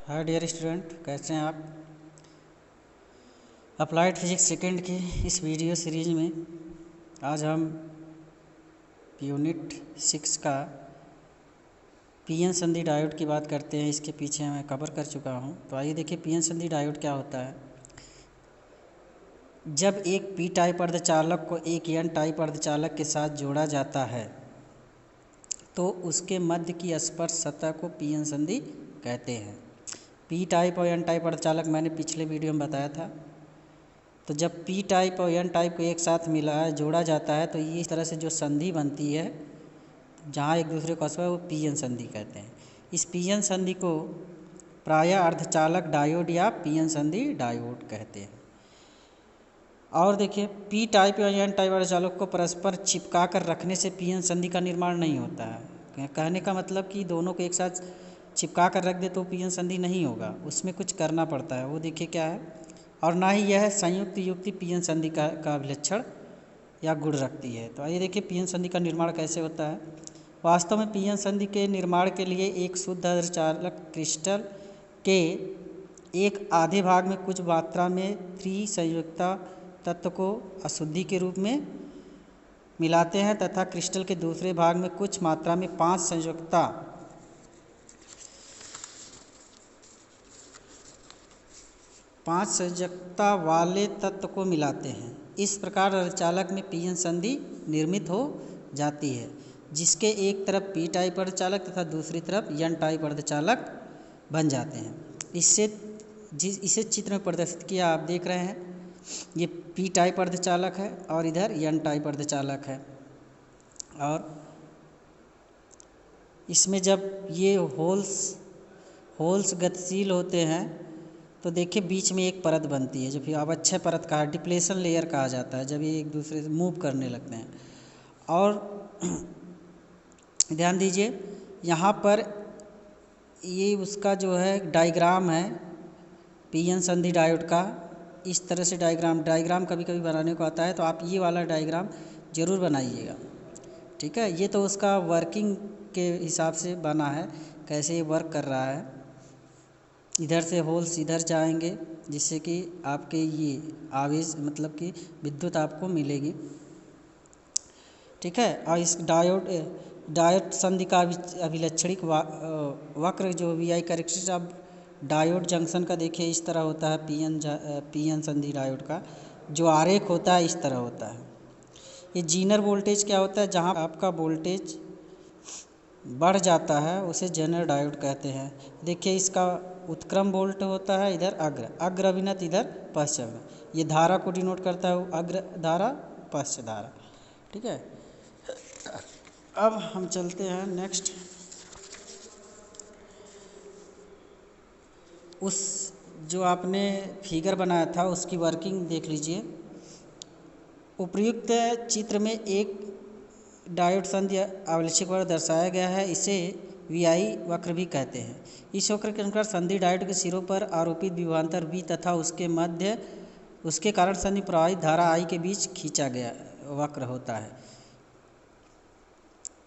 Hi dear student, कैसे हैं आप। अप्लाइड फिजिक्स सेकेंड की इस वीडियो सीरीज में आज हम यूनिट 6 का पीएन संधि डायोड की बात करते हैं। इसके पीछे मैं कवर कर चुका हूं। तो आइए देखिए पीएन संधि डायोड क्या होता है। जब एक पी टाइप अर्धचालक को एक एन टाइप अर्धचालक के साथ जोड़ा जाता है तो उसके मध्य की स्पर्श सतह को पीएन संधि कहते हैं। पी टाइप और एन टाइप अर्धचालक मैंने पिछले वीडियो में बताया था। तो जब पी टाइप और एन टाइप को एक साथ जोड़ा जाता है तो ये इस तरह से जो संधि बनती है जहाँ एक दूसरे को स्पर्श है वो पीएन संधि कहते हैं। इस पीएन संधि को प्रायः अर्धचालक डायोड या पीएन संधि डायोड कहते हैं। और देखिए पी टाइप या एन टाइप अर्धचालक को परस्पर चिपका कर रखने से पीएन संधि का निर्माण नहीं होता है। कहने का मतलब कि दोनों को एक साथ चिपका कर रख दे तो पीएन संधि नहीं होगा, उसमें कुछ करना पड़ता है। वो देखिए क्या है। और ना ही यह संयुक्त युक्ति पीएन संधि का विलक्षण या गुण रखती है। तो आइए देखिए पीएन संधि का निर्माण कैसे होता है। वास्तव में पीएन संधि के निर्माण के लिए एक शुद्ध अर्धचालक क्रिस्टल के एक आधे भाग में कुछ मात्रा में त्रिसंयुक्ता तत्व को अशुद्धि के रूप में मिलाते हैं तथा क्रिस्टल के दूसरे भाग में कुछ मात्रा में पांच संयोजकता वाले तत्व को मिलाते हैं। इस प्रकार अर्धचालक में पीएन संधि निर्मित हो जाती है जिसके एक तरफ पी टाइप अर्धचालक तथा दूसरी तरफ एन टाइप अर्धचालक बन जाते हैं। इसे चित्र में प्रदर्शित किया आप देख रहे हैं। ये पी टाइप अर्धचालक है और इधर एन टाइप अर्धचालक है। और इसमें जब ये होल्स गतिशील होते हैं तो देखिए बीच में एक परत बनती है जो फिर अवक्षय परत कहा, डिप्लेशन लेयर कहा जाता है जब ये एक दूसरे से मूव करने लगते हैं। और ध्यान दीजिए यहाँ पर ये उसका जो है डायग्राम है पीएन संधि डायोड का। इस तरह से डायग्राम कभी कभी बनाने को आता है तो आप ये वाला डायग्राम ज़रूर बनाइएगा, ठीक है। ये तो उसका वर्किंग के हिसाब से बना है, कैसे ये वर्क कर रहा है। इधर से होल्स इधर जाएंगे जिससे कि आपके ये आवेश मतलब कि विद्युत आपको मिलेगी, ठीक है। और इस डायोड संधि का अभिलक्षणिक वक्र जो V I characteristic of diode junction का देखिए इस तरह होता है। पीएन संधि डायोड का जो आरेख होता है इस तरह होता है। ये जीनर वोल्टेज क्या होता है, जहाँ आपका वोल्टेज बढ़ जाता है उसे जेनर डायोड कहते हैं। देखिए इसका उत्क्रम वोल्ट होता है, इधर अग्र अभिनत, इधर पश्च अभिनत। ये धारा को डिनोट करता है, अग्र धारा पश्च धारा, ठीक है। अब हम चलते हैं नेक्स्ट। उस जो आपने फिगर बनाया था उसकी वर्किंग देख लीजिए। उपयुक्त चित्र में एक डायोड संधि आवश्यक वक्र दर्शाया गया है, इसे वीआई वक्र भी कहते हैं। इस वक्र के अनुसार संधि डायोड के सिरों पर आरोपित विभवांतर V तथा उसके कारण संधि प्रवाहित धारा I के बीच खींचा गया वक्र होता है,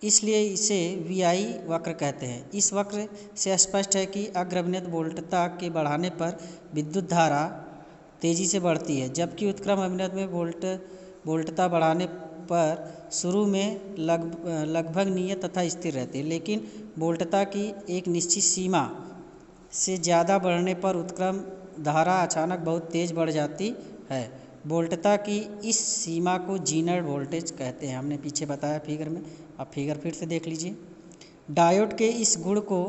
इसलिए इसे वीआई वक्र कहते हैं। इस वक्र से स्पष्ट है कि अग्र अभिनत वोल्टता के बढ़ाने पर विद्युत धारा तेजी से बढ़ती है, जबकि उत्क्रम अभिनत में वोल्टता बढ़ाने पर शुरू में लगभग नियत तथा स्थिर रहती है, लेकिन वोल्टता की एक निश्चित सीमा से ज़्यादा बढ़ने पर उत्क्रम धारा अचानक बहुत तेज़ बढ़ जाती है। वोल्टता की इस सीमा को जीनर वोल्टेज कहते हैं। हमने पीछे बताया फिगर में, आप फिगर फिर से देख लीजिए। डायोड के इस गुण को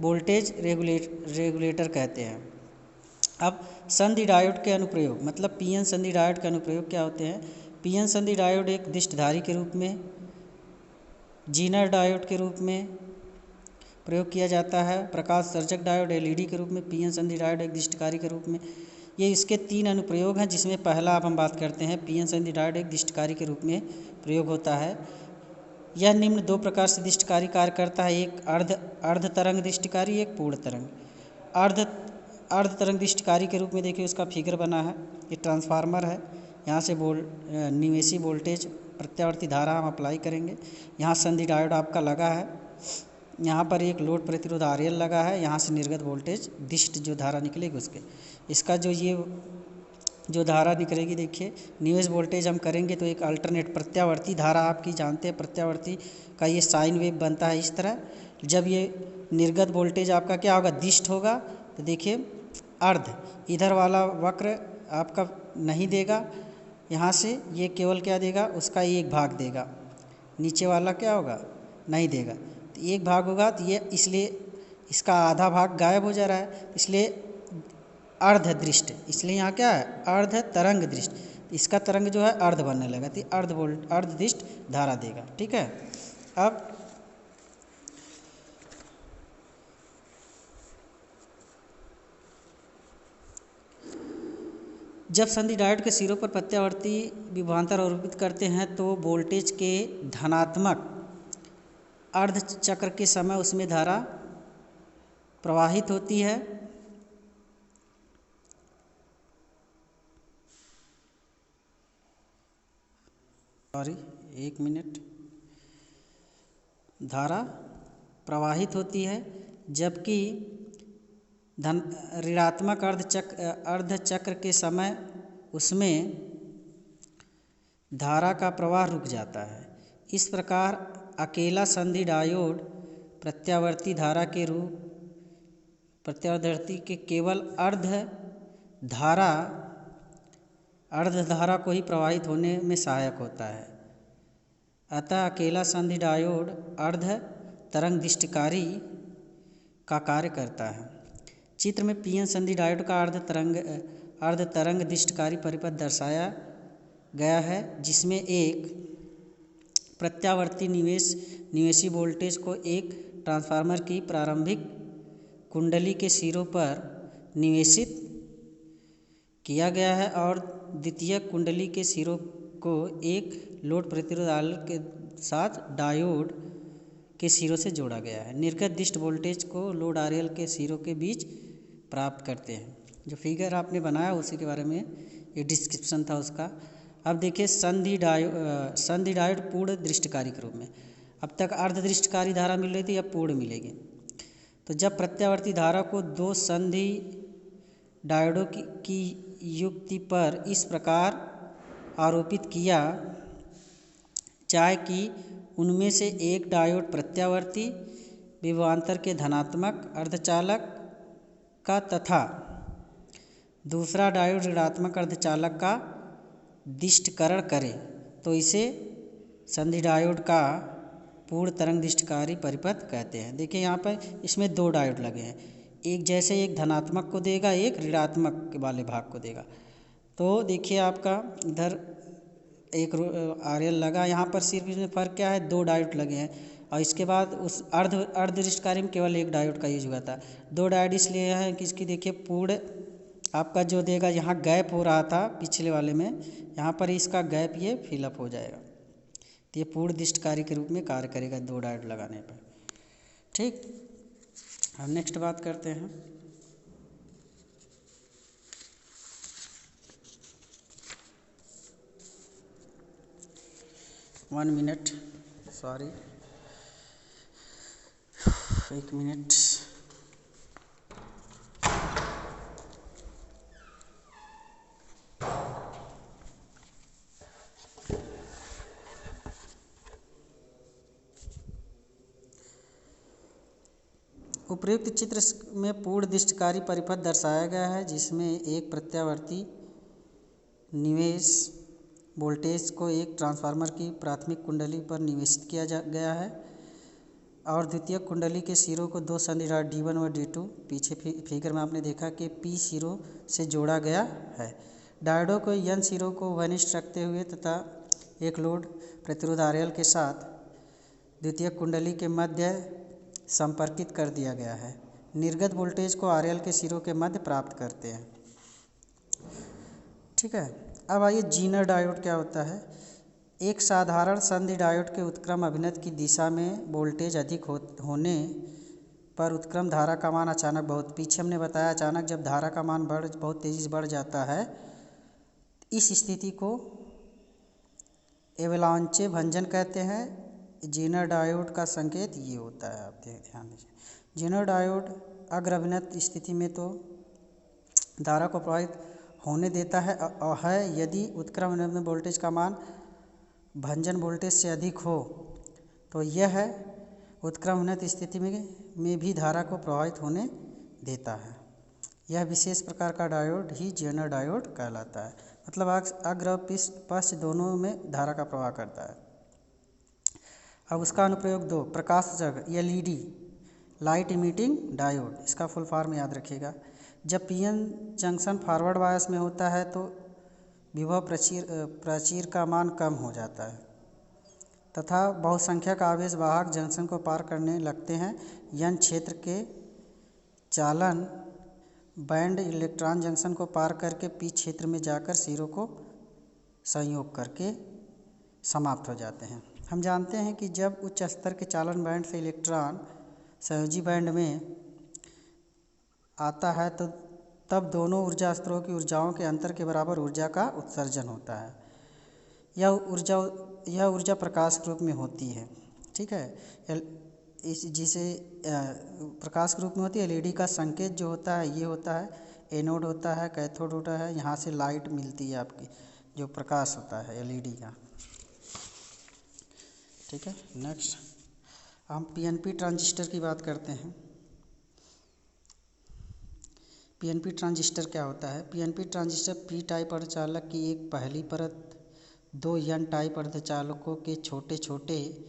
वोल्टेज रेगुलेटर कहते हैं। अब संधि डायोड के अनुप्रयोग मतलब पीएन संधि डायोड के अनुप्रयोग क्या होते हैं। पीएन संधि डायोड एक दिष्टधारी के रूप में, जीनर डायोड के रूप में प्रयोग किया जाता है। प्रकाश सर्जक डायोड एलईडी के रूप में, पीएन संधि डायोड एक दिष्टकारी के रूप में। ये इसके 3 अनुप्रयोग हैं, जिसमें पहला अब हम बात करते हैं। पीएन संधि डायोड एक दिष्टकारी के रूप में प्रयोग होता है। यह निम्न 2 प्रकार से दिष्टकारी कार्य करता है, एक अर्ध तरंग दिष्टकारी, एक पूर्ण तरंग। अर्ध तरंग दिष्टकारी के रूप में देखिए उसका फिगर बना है। ये ट्रांसफार्मर है, यहाँ से निवेशी वोल्टेज प्रत्यावर्ती धारा हम अप्लाई करेंगे। यहाँ संधि डायोड आपका लगा है। यहाँ पर एक लोड प्रतिरोध RL लगा है, यहाँ से निर्गत वोल्टेज दिष्ट जो धारा निकलेगी उसके, इसका जो ये जो धारा निकलेगी देखिए, निवेश वोल्टेज हम करेंगे तो एक अल्टरनेट प्रत्यावर्ती धारा आपकी जानते हैं, प्रत्यावर्ती का ये साइन वेव बनता है इस तरह। जब ये निर्गत वोल्टेज आपका क्या होगा, दिष्ट होगा, तो देखिए अर्ध इधर वाला वक्र आपका नहीं देगा, यहाँ से ये केवल क्या देगा, उसका एक भाग देगा, नीचे वाला क्या होगा, नहीं देगा। तो एक भाग होगा तो ये इसलिए इसका आधा भाग गायब हो जा रहा है, इसलिए अर्ध दृष्ट, इसलिए यहाँ क्या है, अर्ध तरंग दृष्ट, इसका तरंग जो है अर्ध बनने लगा, तो अर्ध दृष्ट धारा देगा। ठीक है। अब जब संधि डायोड के सिरों पर प्रत्यावर्ती विभवांतर आरोपित करते हैं तो वोल्टेज के धनात्मक अर्ध चक्र के समय उसमें धारा प्रवाहित होती है। एक मिनट, धारा प्रवाहित होती है, जबकि ऋणात्मक अर्ध चक्र के समय उसमें धारा का प्रवाह रुक जाता है। इस प्रकार अकेला संधि डायोड प्रत्यावर्ती धारा के रूप प्रत्यावर्ती के केवल अर्ध धारा को ही प्रवाहित होने में सहायक होता है। अतः अकेला संधि डायोड अर्ध तरंग दिष्टकारी का कार्य करता है। चित्र में पीएन संधि डायोड का अर्ध तरंग दिष्टकारी परिपथ दर्शाया गया है, जिसमें एक प्रत्यावर्ती निवेशी वोल्टेज को एक ट्रांसफार्मर की प्रारंभिक कुंडली के सिरों पर निवेशित किया गया है और द्वितीय कुंडली के सिरों को एक लोड प्रतिरोध RL के साथ डायोड के सिरों से जोड़ा गया है। निर्गत दिष्ट वोल्टेज को लोड RL के सिरों के बीच प्राप्त करते हैं। जो फिगर आपने बनाया उसी के बारे में ये डिस्क्रिप्शन था उसका। अब देखिए संधि डायोड पूर्ण दृष्टकारी के रूप में, अब तक अर्ध दृष्टकारी धारा मिल रही थी, अब पूर्ण मिलेगी। तो जब प्रत्यावर्ती धारा को दो संधि डायोडों की युक्ति पर इस प्रकार आरोपित किया जाए कि उनमें से एक डायोड प्रत्यावर्ती विभवांतर के धनात्मक अर्धचालक का तथा दूसरा डायोड ऋणात्मक अर्धचालक का दिष्टकरण करे, तो इसे संधि डायोड का पूर्ण तरंग दिष्टकारी परिपथ कहते हैं। देखिए यहाँ पर इसमें दो डायोड लगे हैं, एक जैसे एक धनात्मक को देगा, एक ऋणात्मक वाले भाग को देगा। तो देखिए आपका इधर एक RL लगा, यहाँ पर सिर्फ इसमें फ़र्क क्या है, दो डायोड लगे हैं, और इसके बाद उस अर्ध दृष्टकारी में केवल एक डायोड का यूज हुआ था। दो डायोड इसलिए है कि इसकी देखिए पूर्ण आपका जो देगा, यहाँ गैप हो रहा था पिछले वाले में, यहाँ पर इसका गैप ये फिलअप हो जाएगा, तो ये पूर्ण दिष्टकारी के रूप में कार्य करेगा दो डायोड लगाने पर। ठीक, हम नेक्स्ट बात करते हैं। एक मिनट। उपयुक्त चित्र में पूर्ण दिष्टकारी परिपथ दर्शाया गया है, जिसमें एक प्रत्यावर्ती निवेश वोल्टेज को एक ट्रांसफार्मर की प्राथमिक कुंडली पर निवेशित किया गया है और द्वितीय कुंडली के सिरों को दो संधि डायोड D1 और D2 पीछे फिगर में आपने देखा कि P सिरों से जोड़ा गया है। डायोडों को N सिरों को वनिष्ठ रखते हुए तथा एक लोड प्रतिरोध RL के साथ द्वितीय कुंडली के मध्य संपर्कित कर दिया गया है। निर्गत वोल्टेज को RL के सिरों के मध्य प्राप्त करते हैं। ठीक है। अब आइए जीनर डायोड क्या होता है। एक साधारण संधि डायोड के उत्क्रम अभिनत की दिशा में वोल्टेज अधिक होने पर उत्क्रम धारा का मान अचानक पीछे हमने बताया, अचानक जब धारा का मान बहुत तेज़ी से बढ़ जाता है, इस स्थिति को एवलांचे भंजन कहते हैं जेनर डायोड का संकेत ये होता है, आप ध्यान दीजिए। जेनर डायोड अग्रभिन्नत स्थिति में तो धारा को प्रवाहित होने देता है यदि उत्क्रम अभिनत वोल्टेज का मान भंजन वोल्टेज से अधिक हो तो यह उत्क्रम अभिनत स्थिति में भी धारा को प्रवाहित होने देता है। यह विशेष प्रकार का डायोड ही जेनर डायोड कहलाता है, मतलब अग्र पश्च दोनों में धारा का प्रवाह करता है। अब उसका अनुप्रयोग 2, प्रकाशक एलईडी लाइट इमिटिंग डायोड, इसका फुल फॉर्म याद रखिएगा। जब पीएन जंक्शन फॉरवर्ड बायस में होता है तो विभव प्राचीर का मान कम हो जाता है तथा बहुसंख्यक आवेश वाहक जंक्शन को पार करने लगते हैं। एन क्षेत्र के चालन बैंड इलेक्ट्रॉन जंक्शन को पार करके पी क्षेत्र में जाकर सिरों को संयोग करके समाप्त हो जाते हैं। हम जानते हैं कि जब उच्च स्तर के चालन बैंड से इलेक्ट्रॉन संयोजी बैंड में आता है तो तब दोनों ऊर्जा स्तरों की ऊर्जाओं के अंतर के बराबर ऊर्जा का उत्सर्जन होता है। यह ऊर्जा प्रकाश के रूप में होती है, ठीक है। जिसे प्रकाश के रूप में होती है। एलईडी का संकेत जो होता है ये होता है, एनोड होता है, कैथोड होता है, यहाँ से लाइट मिलती है आपकी, जो प्रकाश होता है एलईडी का, ठीक है। नेक्स्ट हम पीएनपी ट्रांजिस्टर की बात करते हैं। पीएनपी ट्रांजिस्टर क्या होता है? पीएनपी ट्रांजिस्टर पी टाइप अर्धचालक की एक पहली परत 2 एन टाइप अर्धचालकों के छोटे छोटे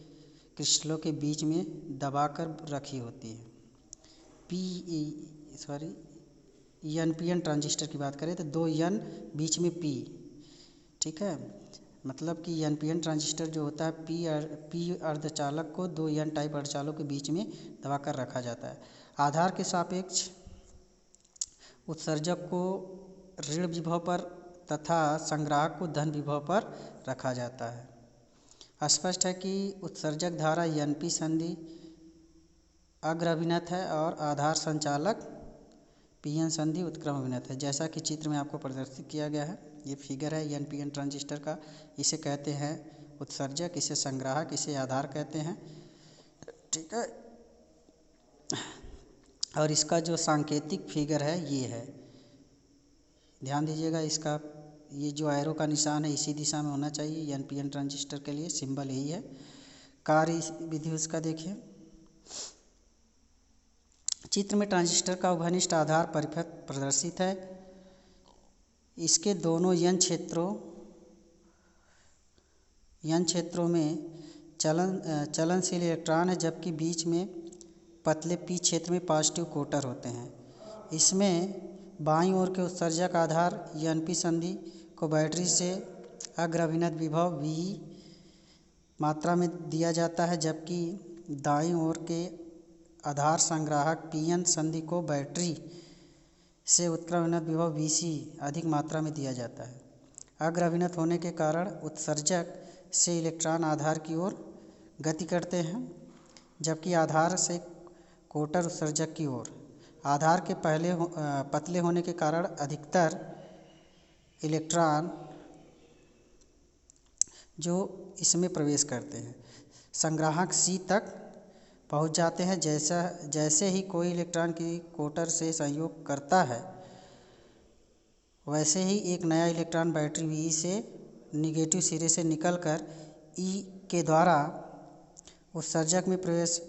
क्रिस्टलों के बीच में दबाकर रखी होती है। एनपीएन ट्रांजिस्टर की बात करें तो 2 एन बीच में पी, ठीक है। मतलब कि एनपीएन ट्रांजिस्टर जो होता है पी अर्धचालक को 2 एन टाइप अर्धचालकों के बीच में दबाकर रखा जाता है। आधार के सापेक्ष उत्सर्जक को ऋण विभव पर तथा संग्राहक को धन विभव पर रखा जाता है। स्पष्ट है कि उत्सर्जक धारा एनपी संधि अग्र अभिनत है और आधार संचालक पीएन संधि उत्क्रम अभिनत है, जैसा कि चित्र में आपको प्रदर्शित किया गया है। ये फिगर है एनपीएन ट्रांजिस्टर का। इसे कहते हैं उत्सर्जक, इसे संग्राहक, इसे आधार कहते हैं, ठीक है। और इसका जो सांकेतिक फिगर है ये है, ध्यान दीजिएगा। इसका ये जो एरो का निशान है इसी दिशा में होना चाहिए। एनपीएन ट्रांजिस्टर के लिए सिंबल यही है। कार्य विधि उसका देखिए। चित्र में ट्रांजिस्टर का उभयनिष्ठ आधार परिपथ प्रदर्शित है। इसके दोनों एन क्षेत्रों में चलनशील इलेक्ट्रॉन है, जबकि बीच में पतले पी क्षेत्र में पॉजिटिव कोटर होते हैं। इसमें बाईं ओर के उत्सर्जक आधार एनपी संधि को बैटरी से अग्र अभिनत विभव वी मात्रा में दिया जाता है, जबकि दाईं ओर के आधार संग्राहक पीएन संधि को बैटरी से उत्क्रम अभिनत विभव वीसी अधिक मात्रा में दिया जाता है। अग्र अभिनत होने के कारण उत्सर्जक से इलेक्ट्रॉन आधार की ओर गति करते हैं, जबकि आधार से कोटर उत्सर्जक की ओर। आधार के पतले होने के कारण अधिकतर इलेक्ट्रॉन जो इसमें प्रवेश करते हैं संग्राहक सी तक पहुंच जाते हैं। जैसे ही कोई इलेक्ट्रॉन की कोटर से संयोग करता है, वैसे ही एक नया इलेक्ट्रॉन बैटरी वी से निगेटिव सिरे से निकलकर ई के द्वारा उत्सर्जक में प्रवेश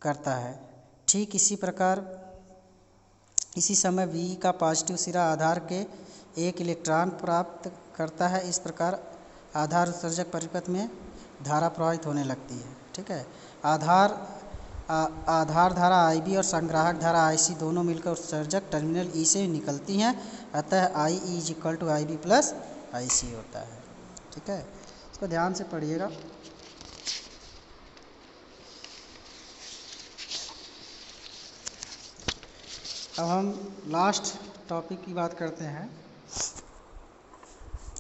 करता है। ठीक इसी प्रकार इसी समय वी का पॉजिटिव सिरा आधार के एक इलेक्ट्रॉन प्राप्त करता है। इस प्रकार आधार उत्सर्जक परिपथ में धारा प्रवाहित होने लगती है, ठीक है। आधार धारा आईबी और संग्राहक धारा आईसी दोनों मिलकर उत्सर्जक टर्मिनल ई से निकलती हैं, अतः I E is equal to I B plus I C होता है, ठीक है। इसको ध्यान से पढ़िएगा। अब हम लास्ट टॉपिक की बात करते हैं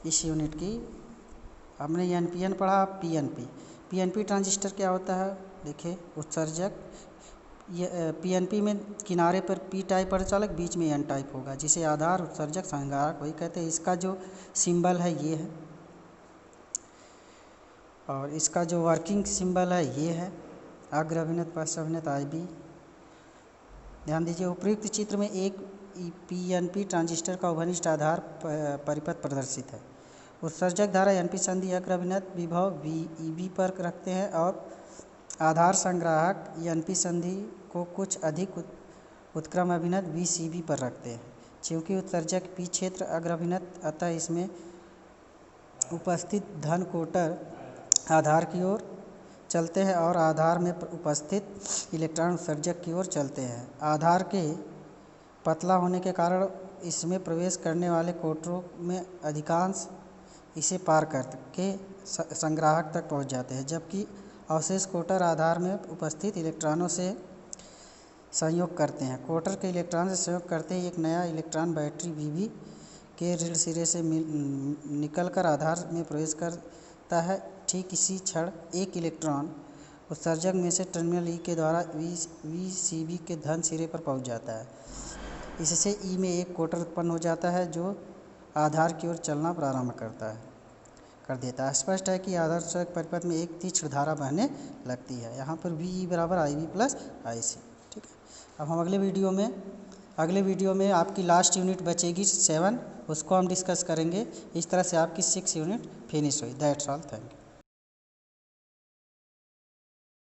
इस यूनिट की। हमने एनपीएन पढ़ा, पीएनपी ट्रांजिस्टर क्या होता है? देखिए, उत्सर्जक पीएनपी में किनारे पर पी टाइप अर्धचालक, बीच में एन टाइप होगा, जिसे आधार उत्सर्जक संग्राहक वही कहते हैं। इसका जो सिंबल है ये है। और इसका जो वर्किंग सिंबल है ये है, अग्र अभिनत पश्च अभिनत IB। ध्यान दीजिए, उपर्युक्त चित्र में एक PNP ट्रांजिस्टर का उभयनिष्ठ आधार परिपथ प्रदर्शित है। उत्सर्जक धारा NP संधि अग्र अभिनत विभव VEB पर रखते हैं और आधार संग्राहक NP संधि को कुछ अधिक उत्क्रम अभिनत VCB पर रखते हैं। चूँकि उत्सर्जक P क्षेत्र अग्र अभिनत, अतः इसमें उपस्थित धन कोटर आधार की ओर चलते हैं और आधार में उपस्थित इलेक्ट्रॉन उत्सर्जक की ओर चलते हैं। आधार के पतला होने के कारण इसमें प्रवेश करने वाले कोटरों में अधिकांश इसे पार करके संग्राहक तक पहुंच जाते हैं, जबकि अवशेष कोटर आधार में उपस्थित इलेक्ट्रॉनों से संयोग करते हैं। कोटर के इलेक्ट्रॉन से संयोग करते ही एक नया इलेक्ट्रॉन बैटरी BB के ऋण सिरे से निकलकर आधार में प्रवेश करता है। ठीक इसी क्षण एक इलेक्ट्रॉन उत्सर्जक में से टर्मिनल E के द्वारा VCB के धन सिरे पर पहुंच जाता है। इससे E में एक कोटर उत्पन्न हो जाता है जो आधार की ओर चलना प्रारंभ कर देता है। स्पष्ट है कि आदर्श परिपथ में एक तीक्ष्ण धारा बहने लगती है। यहाँ पर VE बराबर IB प्लस IC। ठीक है, अब हम अगले वीडियो में आपकी लास्ट यूनिट बचेगी 7, उसको हम डिस्कस करेंगे। इस तरह से आपकी 6 यूनिट फिनिश हुई। That's all, thank you.